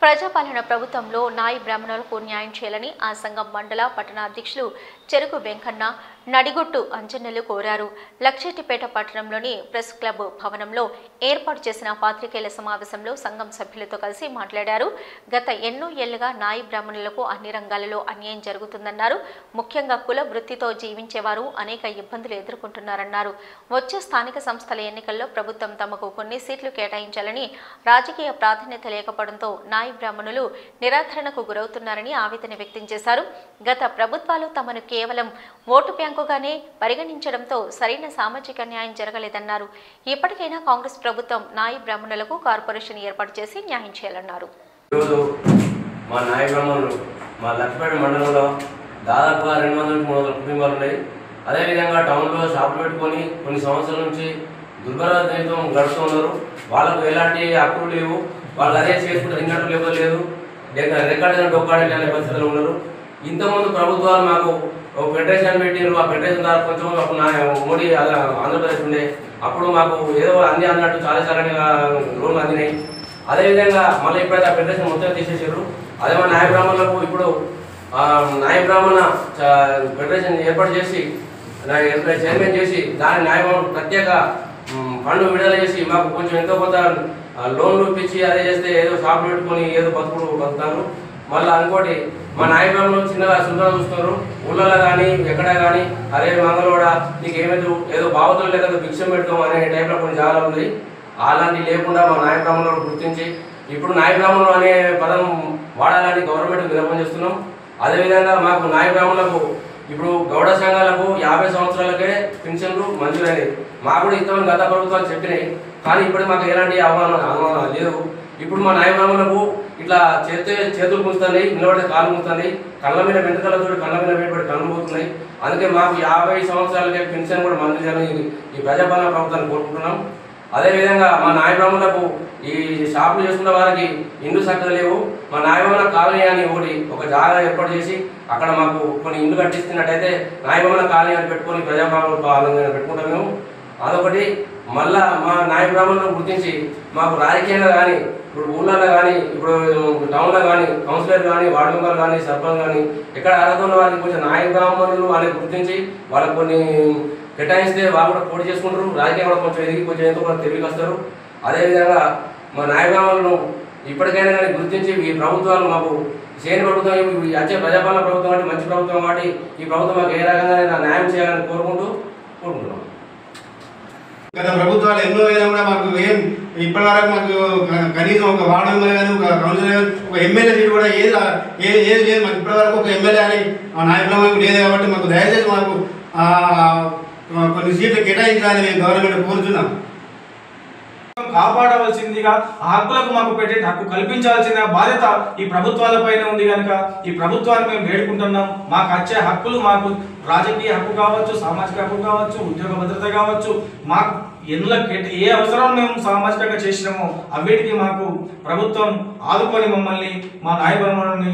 ప్రజాపాలన ప్రభుత్వంలో నాయి బ్రాహ్మణులకు న్యాయం చేయాలని ఆ సంఘం మండల పట్టణ అధ్యక్షులు చెరుకు వెంకన్న నడిగొట్టు అంజన్నెలు కోరారు. లక్షెట్టిపేట పట్టణంలోని ప్రెస్ క్లబ్ భవనంలో ఏర్పాటు చేసిన పాత్రికేయుల సమావేశంలో సంఘం సభ్యులతో కలిసి మాట్లాడారు. గత ఎన్నో ఏళ్లుగా నాయి బ్రాహ్మణులకు అన్ని రంగాలలో అన్యాయం జరుగుతుందన్నారు. ముఖ్యంగా కుల వృత్తితో జీవించేవారు అనేక ఇబ్బందులు ఎదుర్కొంటున్నారన్నారు. వచ్చే స్థానిక సంస్థల ఎన్నికల్లో ప్రభుత్వం తమకు కొన్ని సీట్లు కేటాయించాలని రాజకీయ ప్రాధాన్యత లేకపోవడంతో నాయి బ్రాహ్మణులు నిరాధరణకు గురవుతున్నారని ఆవేదన వ్యక్తం చేశారు. గత ప్రభుత్వాలు తమను కేవలం ఓటు బ్యాంకుగానే పరిగణించడంతో సరైన సామాజిక న్యాయం జరగలేదన్నారు. ఇప్పటికైనా కాంగ్రెస్ ప్రభుత్వం నాయి బ్రాహ్మణులకు కార్పొరేషన్ ఏర్పాటు చేసి న్యాయం చేయాలన్నారు. మా నాయి బ్రాహ్మణులు మా లక్ష్మీపేట మండలంలో దాదాపుగా 200-300 కుటుంబాలు ఉన్నాయి. అదేవిధంగా టౌన్లో షాపులు పెట్టుకొని కొన్ని సంవత్సరాల నుంచి దుర్భర జీవితం గడుపుతూ ఉన్నారు. వాళ్ళకు ఎలాంటి హక్కులు లేవు. వాళ్ళు అదే చేసుకుంటే తిన్నట్టు లేదు, రికార్డు డొక్కాడే పరిస్థితులు ఉన్నారు. ఇంతకుముందు ప్రభుత్వాలు మాకు ఫెడరేషన్ పెట్టినారు. ఆ ఫెడరేషన్ ద్వారా కొంచెం మోడీ ఆంధ్రప్రదేశ్ ఉండే అప్పుడు మాకు ఏదో అన్ని అన్నట్టు చాలా లోన్లు అందినాయి. అదేవిధంగా మళ్ళీ ఇప్పుడైతే ఆ ఫెడరేషన్ మొత్తం తీసేసారు. అదే మా నాయ బ్రాహ్మణులకు ఇప్పుడు నాయ బ్రాహ్మణ ఫెడరేషన్ ఏర్పాటు చేసి చైర్మన్ చేసి దాని న్యాయబ్రాహ్మణులకు ప్రత్యేక ఫండ్ విడుదల చేసి మాకు కొంచెం ఎంతో కొంత లోన్లు ఇప్పించి అదే చేస్తే ఏదో షాప్ పెట్టుకొని ఏదో బతుకుతారు. మళ్ళీ ఇంకోటి మా నాయకులు చిన్నగా సుందరం చూస్తున్నారు. ఊళ్ళలో కానీ ఎక్కడ కానీ అరే మంగళవాడ నీకు ఏమైతే ఏదో బావతులు లేక భిక్షం పెడతాం అనే టైప్లో కొన్ని జాగాలు ఉంది. అలాంటివి లేకుండా మా నాయ బ్రాహ్మణులు గుర్తించి ఇప్పుడు నాయ బ్రాహ్మణులు అనే పదం వాడాలని గవర్నమెంట్ విన్నపం చేస్తున్నాం. అదేవిధంగా మాకు నాయ బ్రాహ్మణులకు ఇప్పుడు గౌడ సంఘాలకు 50 సంవత్సరాలకే పెన్షన్లు మంజూరైనవి. మాకు కూడా ఇస్తామని గత ప్రభుత్వాలు చెప్పినాయి. కానీ ఇప్పుడు మాకు ఎలాంటి అవమానం లేదు. ఇప్పుడు మా నాయ బ్రాహ్మణులకు ఇట్లా చేతులు గుంచుతున్నాయి, నిలబడితే కాళ్ళు గుంచుతున్నాయి, కళ్ళ మీద వెంట్రుకలతో కళ్ళ మీద వేయబడి కళ్ళు పోతున్నాయి. అందుకే మాకు 50 సంవత్సరాలకే పెన్షన్ కూడా మంజూరు చేయాలని ఈ ప్రజాపాలన ప్రభుత్వాన్ని కోరుకుంటున్నాం. అదేవిధంగా మా నాయ బ్రాహ్మణులకు ఈ షాపులు చేసుకున్న వారికి ఇండ్లు చక్కగా లేవు. మా నాయబ్రాహ్మణ కాలనీ అని ఒక జాగా ఏర్పాటు చేసి అక్కడ మాకు కొన్ని ఇండ్లు కట్టిస్తున్నట్టయితే నాయబ్రాహ్మణ కాలనీ అని పెట్టుకొని ప్రజాపాలన పెట్టుకుంటాం మేము. అదొకటి. మళ్ళా మా నాయ బ్రాహ్మణులను గుర్తించి మాకు రాజకీయంగా కానీ ఇప్పుడు ఊళ్ళలో కానీ ఇప్పుడు టౌన్లో కానీ కౌన్సిలర్ కానీ వార్డు మెంబర్ కానీ సర్పంచ్ కానీ ఎక్కడ అర్హత ఉన్న వారికి కొంచెం నాయ బ్రాహ్మణులు అని గుర్తించి వాళ్ళకు కొన్ని కేటాయిస్తే వాళ్ళు కూడా పోటీ చేసుకుంటారు. రాజకీయం కూడా కొంచెం ఎదిగి కొంచెం ఎంతో కూడా తెలివికి వస్తారు. అదేవిధంగా మా నాయ బ్రాహ్మణులను ఇప్పటికైనా కానీ గుర్తించి ఈ ప్రభుత్వాలు మాకు చేయని ప్రభుత్వం వచ్చే ప్రజాపాలన ప్రభుత్వం అంటే మంచి ప్రభుత్వం కాబట్టి ఈ ప్రభుత్వం మాకు ఏ రకంగా న్యాయం చేయాలని కోరుకుంటున్నాం. గత ప్రభుత్వాలు ఎన్నో అయినా కూడా మాకు ఏం ఇప్పటి వరకు మాకు కనీసం ఒక వార్డు మెంబర్ కానీ ఒక కౌన్సిలర్ ఒక ఎమ్మెల్యే సీట్ కూడా ఏది లేదు. మాకు ఇప్పటి వరకు ఒక ఎమ్మెల్యే అని నాయకులు లేదు. కాబట్టి మాకు దయచేసి మాకు కొన్ని సీట్లు కేటాయించాలని మేము గవర్నమెంట్ కోరుతున్నాం. కాపాడవలసిందిగా ఆ హక్కులకు మాకు పెట్టే హక్కు కల్పించాల్సిన బాధ్యత ఈ ప్రభుత్వాలపైన ఉంది కనుక ఈ ప్రభుత్వాన్ని మేము వేడుకుంటున్నాం. మాకు వచ్చే హక్కులు మాకు రాజకీయ హక్కు కావచ్చు, సామాజిక హక్కు కావచ్చు, ఉద్యోగ భద్రత కావచ్చు, మాకు ఏ అవసరం మేము సామాజికంగా చేసినామో అన్నిటికీ మాకు ప్రభుత్వం ఆదుకొని మమ్మల్ని మా నాయ బ్రాహ్మణుల్ని